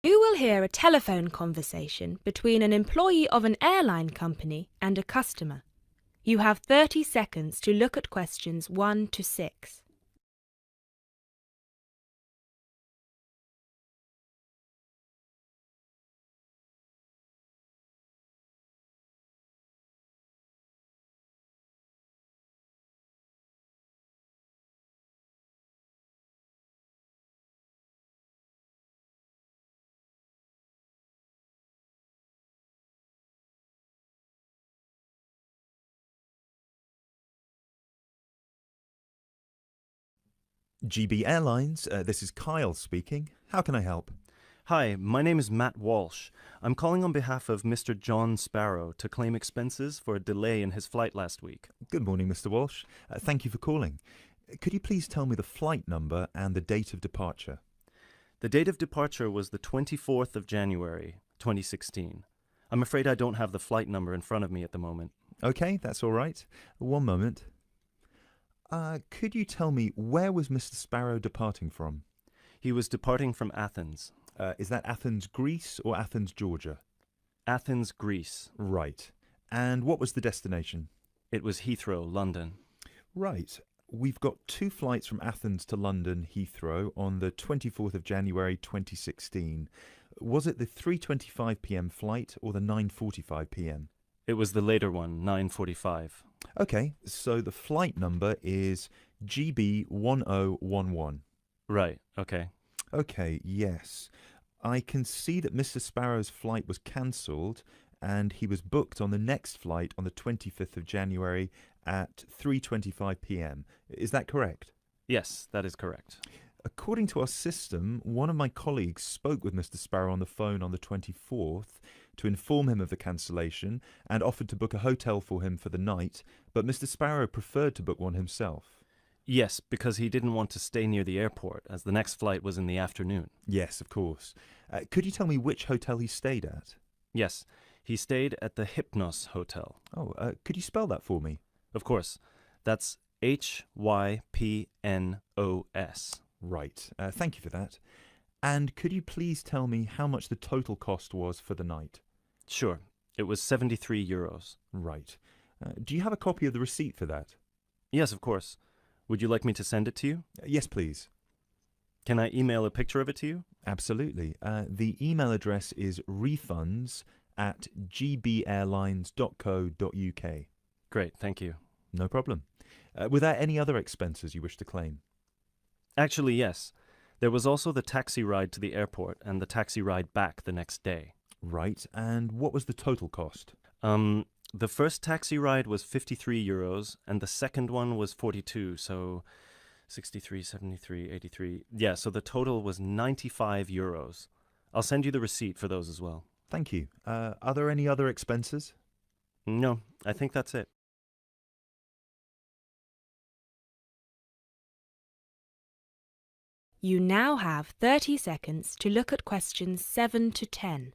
Who will hear a telephone conversation between an employee of an airline company and a customer? You have 30 seconds to look at questions 1 to 6. GB Airlines, this is Kyle speaking. How can I help? Hi, my name is Matt Walsh. I'm calling on behalf of Mr. John Sparrow to claim expenses for a delay in his flight last week. Good morning, Mr. Walsh. Thank you for calling. Could you please tell me the flight number and the date of departure? The date of departure was the 24th of January, 2016. I'm afraid I don't have the flight number in front of me at the moment. Okay, that's all right. One moment. Could you tell me where was Mr. Sparrow departing from? He was departing from Athens. Is that Athens, Greece or Athens, Georgia? Athens, Greece. Right. And what was the destination? It was Heathrow, London. Right. We've got 2 flights from Athens to London, Heathrow, on the 24th of January 2016. Was it the 3:25 p.m. flight or the 9:45 p.m.? It was the later one, 9:45. Okay, so the flight number is GB1011. Right, okay. Okay, yes. I can see that Mr. Sparrow's flight was cancelled and he was booked on the next flight on the 25th of January at 3:25 p.m. Is that correct? Yes, that is correct. According to our system, one of my colleagues spoke with Mr. Sparrow on the phone on the 24th to inform him of the cancellation and offered to book a hotel for him for the night, but Mr. Sparrow preferred to book one himself. Yes, because he didn't want to stay near the airport, as the next flight was in the afternoon. Yes, of course. Could you tell me which hotel he stayed at? Yes, he stayed at the Hypnos Hotel. Oh, could you spell that for me? Of course. That's Hypnos. Right. Thank you for that. And could you please tell me how much the total cost was for the night? Sure. It was 73 euros. Right. Do you have a copy of the receipt for that? Yes, of course. Would you like me to send it to you? Yes, please. Can I email a picture of it to you? Absolutely. The email address is refunds@gbairlines.co.uk. Great, thank you. No problem. Were there any other expenses you wish to claim? Actually, yes. There was also the taxi ride to the airport and the taxi ride back the next day. Right. And what was the total cost? The first taxi ride was 53 euros and the second one was 42, so 63, 73, 83. Yeah, so the total was 95 euros. I'll send you the receipt for those as well. Thank you. Are there any other expenses? No, I think that's it. You now have 30 seconds to look at questions 7 to 10.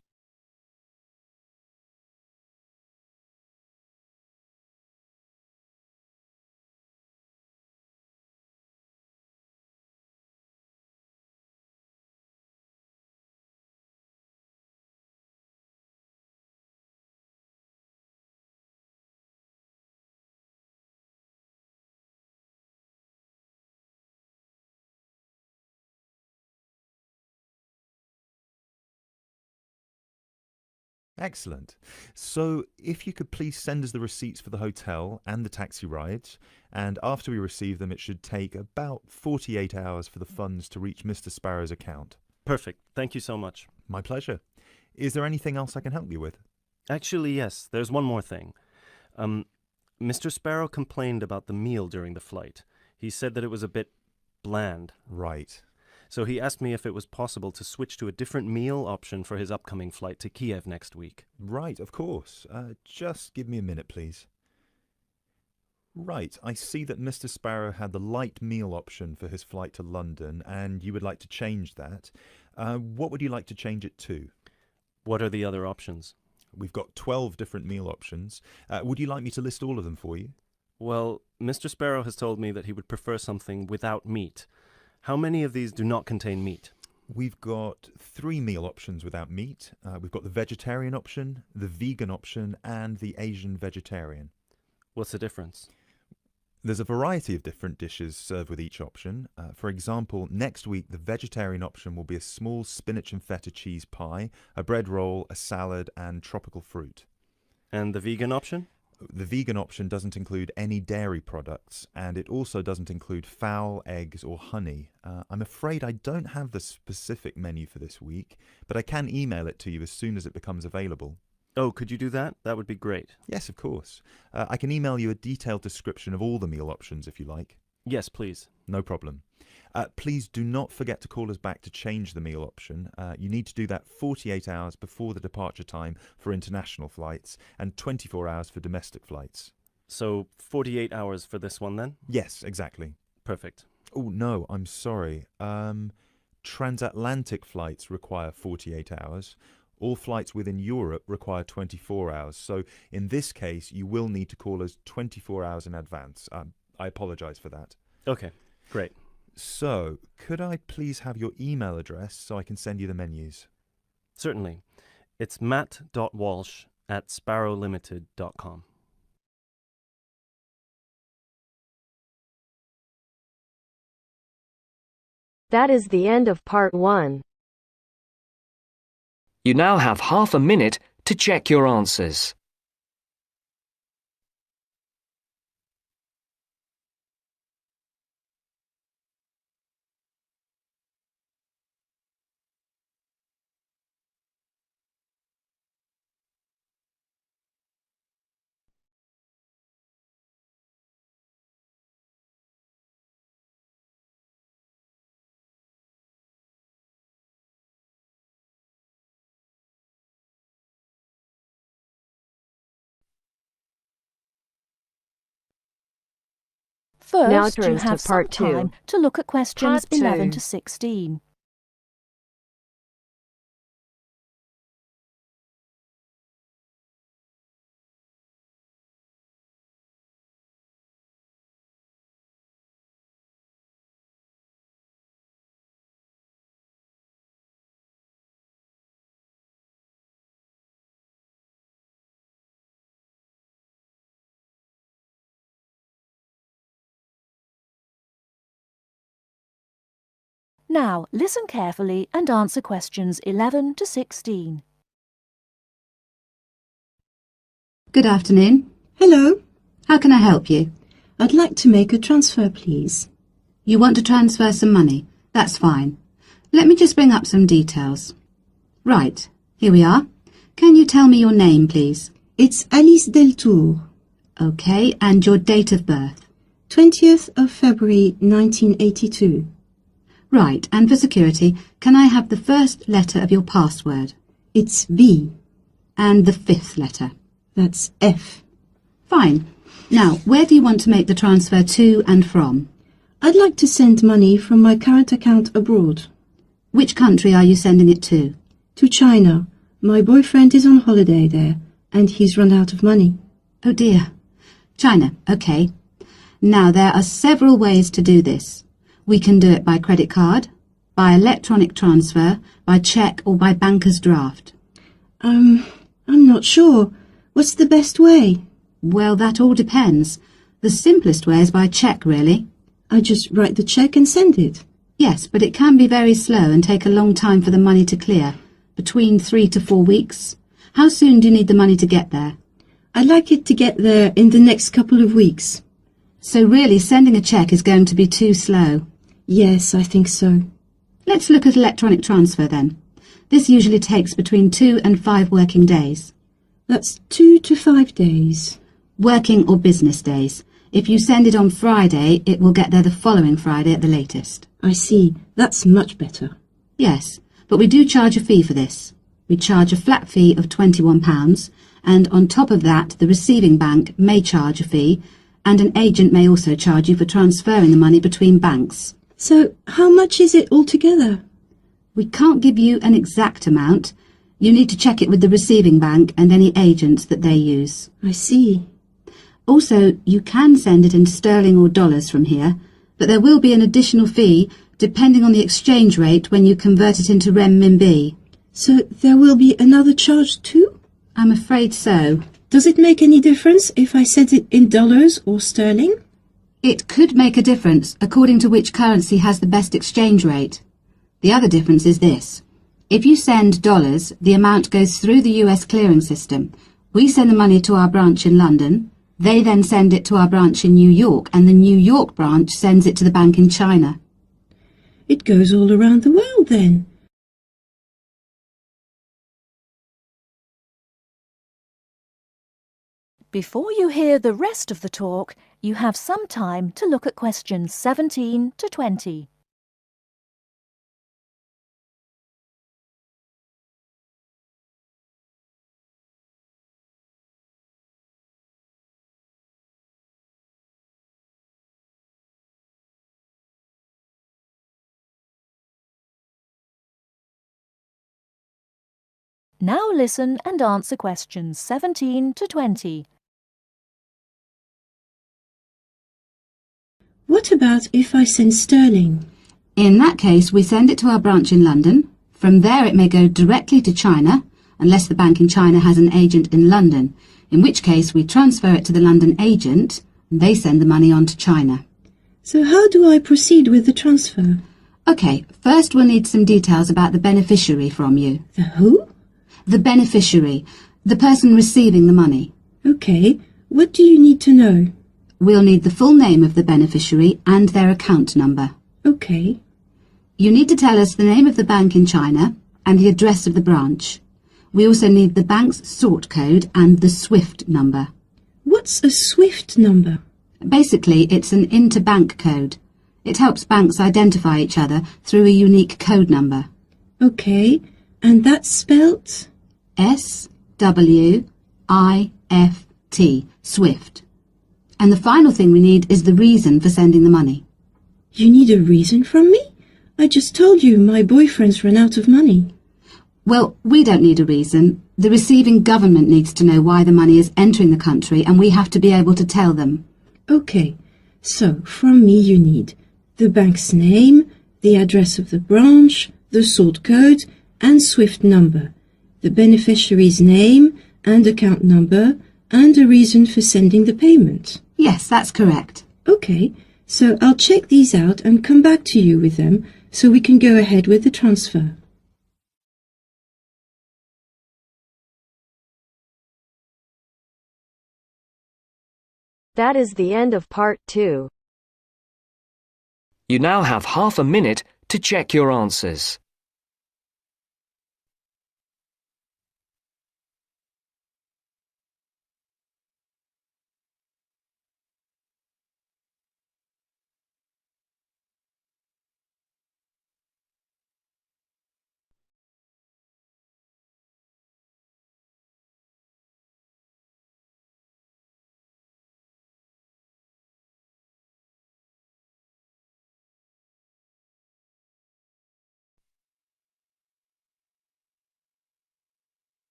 Excellent. So if you could please send us the receipts for the hotel and the taxi rides, and after we receive them, it should take about 48 hours for the funds to reach Mr. Sparrow's account. Perfect. Thank you so much. My pleasure. Is there anything else I can help you with? Actually, yes, there's one more thing. Mr. Sparrow complained about the meal during the flight. He said that it was a bit bland. Right. So he asked me if it was possible to switch to a different meal option for his upcoming flight to Kiev next week. Right, of course. Just give me a minute, please. Right, I see that Mr. Sparrow had the light meal option for his flight to London, and you would like to change that. What would you like to change it to? What are the other options? We've got 12 different meal options. Would you like me to list all of them for you? Well, Mr. Sparrow has told me that he would prefer something without meat. How many of these do not contain meat? We've got 3 meal options without meat. We've got the vegetarian option, the vegan option, and the Asian vegetarian. What's the difference? There's a variety of different dishes served with each option. For example, next week the vegetarian option will be a small spinach and feta cheese pie, a bread roll, a salad, and tropical fruit. And the vegan option? The vegan option doesn't include any dairy products, and it also doesn't include fowl, eggs, or honey. I'm afraid I don't have the specific menu for this week, but I can email it to you as soon as it becomes available. Oh, could you do that? That would be great. Yes, of course. I can email you a detailed description of all the meal options if you like. Yes, please. No problem. Please do not forget to call us back to change the meal option. You need to do that 48 hours before the departure time for international flights and 24 hours for domestic flights. So 48 hours for this one then? Yes, exactly. Perfect. Oh, no, I'm sorry. Transatlantic flights require 48 hours. All flights within Europe require 24 hours. So in this case, you will need to call us 24 hours in advance. I apologise for that. Okay, great. So, could I please have your email address so I can send you the menus? Certainly. It's matt.walsh@sparrowlimited.com. That is the end of part 1. You now have half a minute to check your answers. Now First, you turns to have some part 2. time to look at questions Part 2. 11 to 16. Now, listen carefully and answer questions 11 to 16. Good afternoon. Hello. How can I help you? I'd like to make a transfer, please. You want to transfer some money? That's fine. Let me just bring up some details. Right, here we are. Can you tell me your name, please? It's Alice Deltour. Okay, and your date of birth? 20th of February 1982. Right, and for security, can I have the first letter of your password? It's V. And the 5th letter? That's F. Fine. Now, where do you want to make the transfer to and from? I'd like to send money from my current account abroad. Which country are you sending it to? To China. My boyfriend is on holiday there, and he's run out of money. Oh dear. China, okay. Now, there are several ways to do this. We can do it by credit card, by electronic transfer, by cheque or by banker's draft. I'm not sure. What's the best way? Well, that all depends. The simplest way is by cheque, really. I just write the cheque and send it. Yes, but it can be very slow and take a long time for the money to clear, between 3 to 4 weeks. How soon do you need the money to get there? I'd like it to get there in the next couple of weeks. So really, sending a cheque is going to be too slow. Yes, I think so. Let's look at electronic transfer then. This usually takes between 2 and 5 working days. That's 2 to 5 days. Working or business days. If you send it on Friday, it will get there the following Friday at the latest. I see. That's much better. Yes, but we do charge a fee for this. We charge a flat fee of £21, and on top of that, the receiving bank may charge a fee, and an agent may also charge you for transferring the money between banks. So, how much is it altogether? We can't give you an exact amount. You need to check it with the receiving bank and any agents that they use. I see. Also, you can send it in sterling or dollars from here, but there will be an additional fee depending on the exchange rate when you convert it into renminbi. So there will be another charge too? I'm afraid so. Does it make any difference if I send it in dollars or sterling? It could make a difference according to which currency has the best exchange rate. The other difference is this. If you send dollars, the amount goes through the US clearing system. We send the money to our branch in London. They then send it to our branch in New York, and the New York branch sends it to the bank in China. It goes all around the world then. Before you hear the rest of the talk, you have some time to look at questions 17 to 20. Now listen and answer questions 17 to 20. What about if I send sterling? In that case, we send it to our branch in London. From there it may go directly to China, unless the bank in China has an agent in London, in which case we transfer it to the London agent, and they send the money on to China. So how do I proceed with the transfer? OK, first we'll need some details about the beneficiary from you. The who? The beneficiary, the person receiving the money. OK, what do you need to know? We'll need the full name of the beneficiary and their account number. OK. You need to tell us the name of the bank in China and the address of the branch. We also need the bank's sort code and the SWIFT number. What's a SWIFT number? Basically, it's an interbank code. It helps banks identify each other through a unique code number. OK, and that's spelt? SWIFT, SWIFT. And the final thing we need is the reason for sending the money. You need a reason from me? I just told you my boyfriend's run out of money. Well, we don't need a reason. The receiving government needs to know why the money is entering the country, and we have to be able to tell them. OK, so from me you need the bank's name, the address of the branch, the sort code and SWIFT number, the beneficiary's name and account number, and a reason for sending the payment. Yes, that's correct. OK, so I'll check these out and come back to you with them so we can go ahead with the transfer. That is the end of part 2. You now have half a minute to check your answers.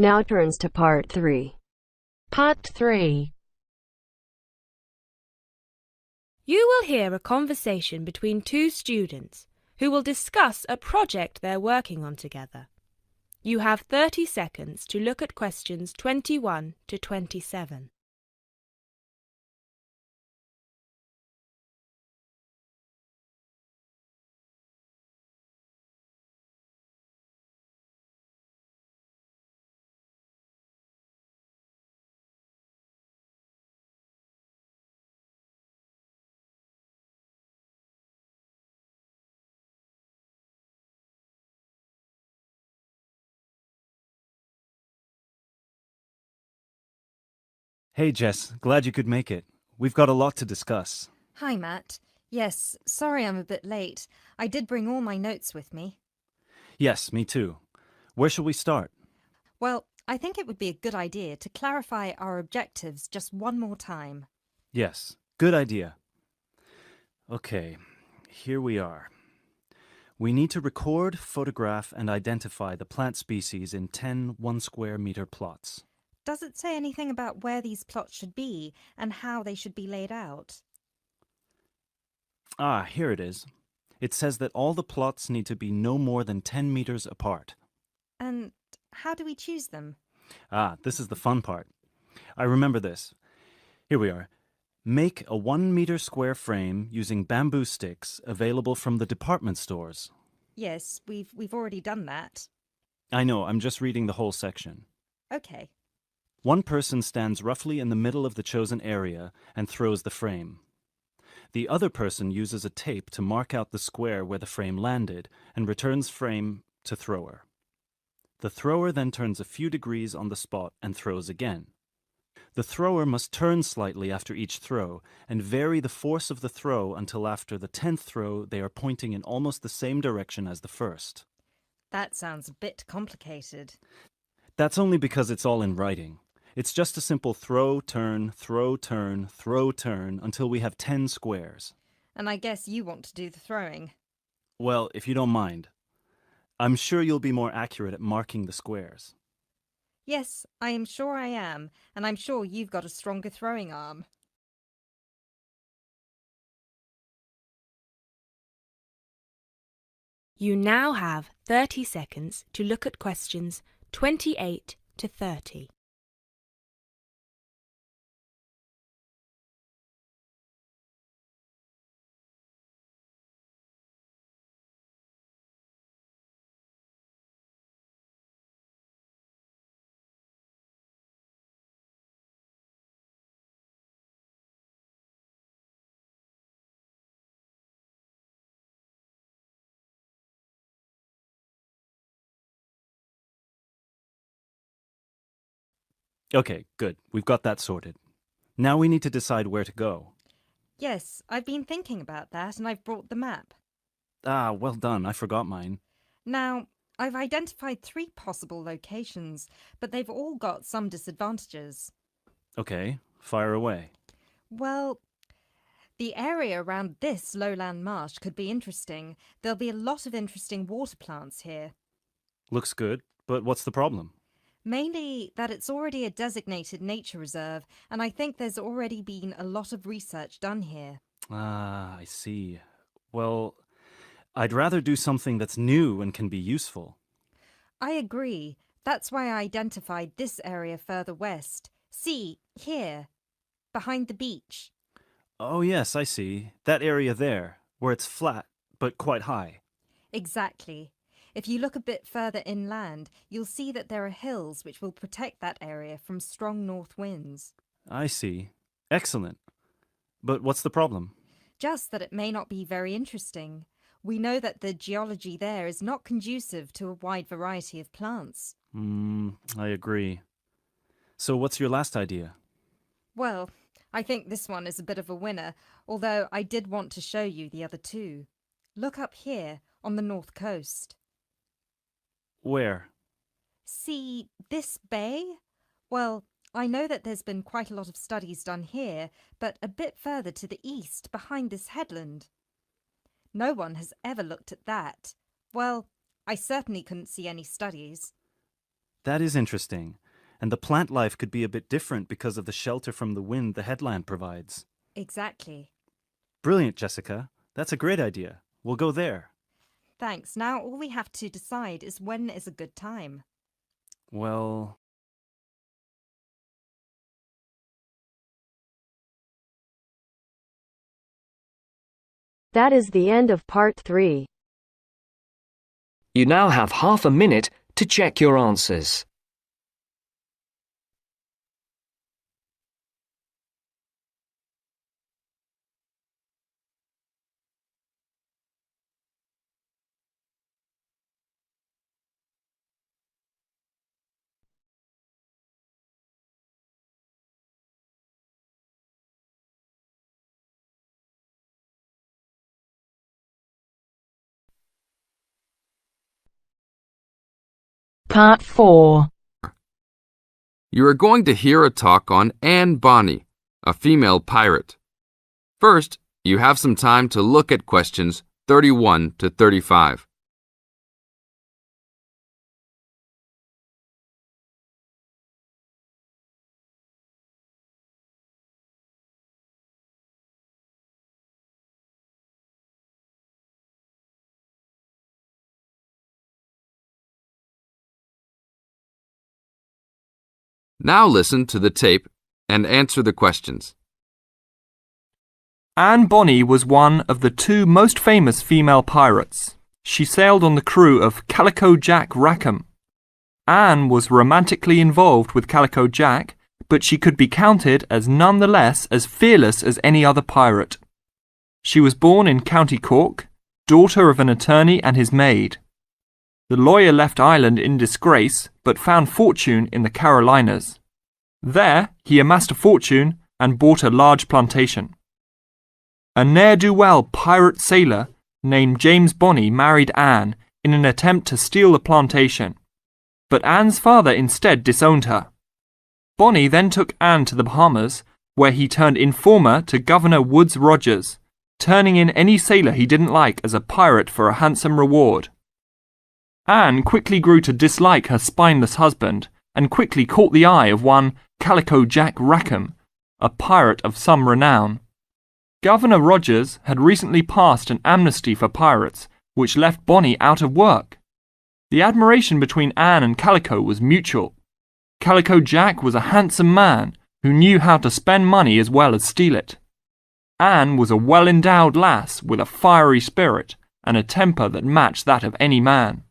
Now turns to part 3. Part 3. You will hear a conversation between two students who will discuss a project they're working on together. You have 30 seconds to look at questions 21 to 27. Hey, Jess, glad you could make it. We've got a lot to discuss. Hi, Matt. Yes, sorry I'm a bit late. I did bring all my notes with me. Yes, me too. Where shall we start? Well, I think it would be a good idea to clarify our objectives just one more time. Yes, good idea. Okay, here we are. We need to record, photograph, and identify the plant species in 10 1-square-meter plots. Does it say anything about where these plots should be and how they should be laid out? Ah, here it is. It says that all the plots need to be no more than 10 meters apart. And how do we choose them? Ah, this is the fun part. I remember this. Here we are. Make a 1 meter square frame using bamboo sticks available from the department stores. Yes, we've already done that. I know, I'm just reading the whole section. Okay. One person stands roughly in the middle of the chosen area and throws the frame. The other person uses a tape to mark out the square where the frame landed and returns frame to thrower. The thrower then turns a few degrees on the spot and throws again. The thrower must turn slightly after each throw and vary the force of the throw until after the 10th throw they are pointing in almost the same direction as the first. That sounds a bit complicated. That's only because it's all in writing. It's just a simple throw, turn, throw, turn, throw, turn until we have 10 squares. And I guess you want to do the throwing. Well, if you don't mind. I'm sure you'll be more accurate at marking the squares. Yes, I am sure I am, and I'm sure you've got a stronger throwing arm. You now have 30 seconds to look at questions 28 to 30. Okay, good. We've got that sorted. Now we need to decide where to go. Yes, I've been thinking about that, and I've brought the map. Ah, well done. I forgot mine. Now, I've identified 3 possible locations, but they've all got some disadvantages. Okay, fire away. Well, the area around this lowland marsh could be interesting. There'll be a lot of interesting water plants here. Looks good, but what's the problem? Mainly that it's already a designated nature reserve, and I think there's already been a lot of research done here. Ah, I see. Well, I'd rather do something that's new and can be useful. I agree. That's why I identified this area further west. See, here, behind the beach. Oh, yes, I see. That area there, where it's flat, but quite high. Exactly. If you look a bit further inland, you'll see that there are hills which will protect that area from strong north winds. I see. Excellent. But what's the problem? Just that it may not be very interesting. We know that the geology there is not conducive to a wide variety of plants. I agree. So what's your last idea? Well, I think this one is a bit of a winner, although I did want to show you the other 2. Look up here on the north coast. Where? See this bay? Well, I know that there's been quite a lot of studies done here, but a bit further to the east, behind this headland. No one has ever looked at that. Well, I certainly couldn't see any studies. That is interesting. And the plant life could be a bit different because of the shelter from the wind the headland provides. Exactly. Brilliant, Jessica. That's a great idea. We'll go there. Thanks. Now all we have to decide is when is a good time. Well, That is the end of part 3. You now have half a minute to check your answers. Part 4. You are going to hear a talk on Anne Bonny, a female pirate. First, you have some time to look at questions 31 to 35. Now listen to the tape and answer the questions. Anne Bonny was one of the two most famous female pirates. She sailed on the crew of Calico Jack Rackham. Anne was romantically involved with Calico Jack, but she could be counted as nonetheless as fearless as any other pirate. She was born in County Cork, daughter of an attorney and his maid. The lawyer left Ireland in disgrace, but found fortune in the Carolinas. There, he amassed a fortune and bought a large plantation. A ne'er-do-well pirate sailor named James Bonny married Anne in an attempt to steal the plantation, but Anne's father instead disowned her. Bonny then took Anne to the Bahamas, where he turned informer to Governor Woodes Rogers, turning in any sailor he didn't like as a pirate for a handsome reward. Anne quickly grew to dislike her spineless husband and quickly caught the eye of one Calico Jack Rackham, a pirate of some renown. Governor Rogers had recently passed an amnesty for pirates, which left Bonny out of work. The admiration between Anne and Calico was mutual. Calico Jack was a handsome man who knew how to spend money as well as steal it. Anne was a well-endowed lass with a fiery spirit and a temper that matched that of any man.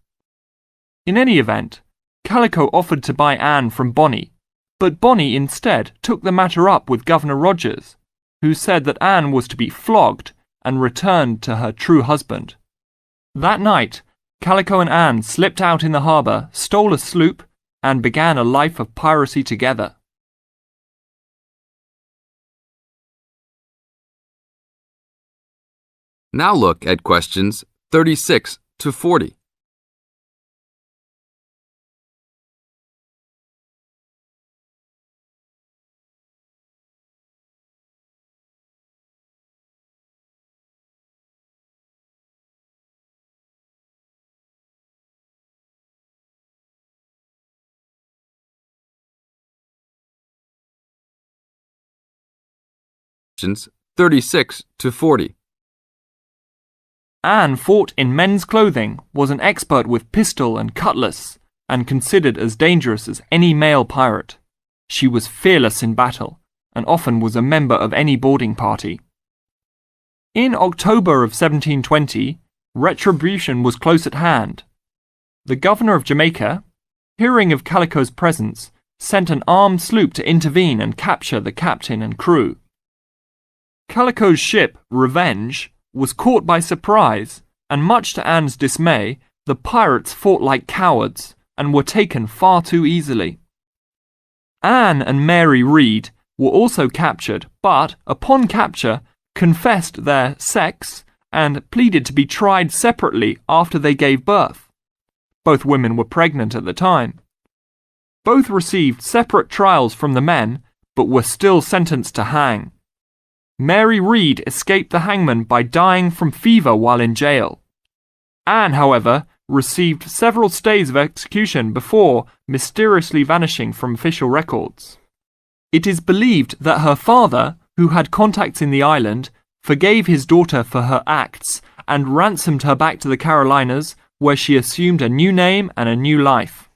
In any event, Calico offered to buy Anne from Bonny, but Bonny instead took the matter up with Governor Rogers, who said that Anne was to be flogged and returned to her true husband. That night, Calico and Anne slipped out in the harbour, stole a sloop, and began a life of piracy together. Now look at questions 36 to 40. Questions 36 to 40. Anne fought in men's clothing, was an expert with pistol and cutlass, and considered as dangerous as any male pirate. She was fearless in battle, and often was a member of any boarding party. In October of 1720, retribution was close at hand. The governor of Jamaica, hearing of Calico's presence, sent an armed sloop to intervene and capture the captain and crew. Calico's ship, Revenge, was caught by surprise, and much to Anne's dismay, the pirates fought like cowards and were taken far too easily. Anne and Mary Read were also captured, but, upon capture, confessed their sex and pleaded to be tried separately after they gave birth. Both women were pregnant at the time. Both received separate trials from the men, but were still sentenced to hang. Mary Read escaped the hangman by dying from fever while in jail. Anne, however, received several stays of execution before mysteriously vanishing from official records. It is believed that her father, who had contacts in the island, forgave his daughter for her acts and ransomed her back to the Carolinas, where she assumed a new name and a new life.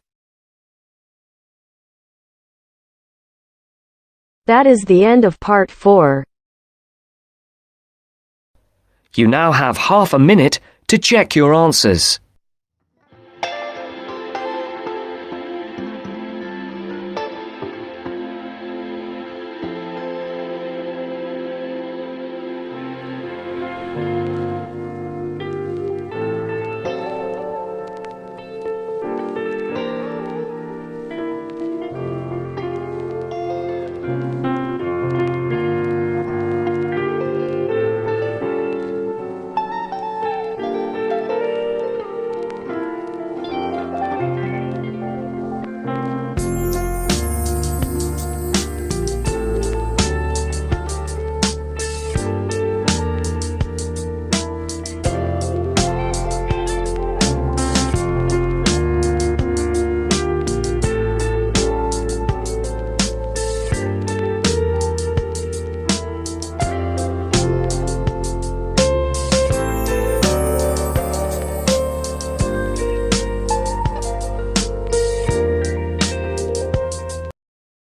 That is the end of part 4. You now have half a minute to check your answers.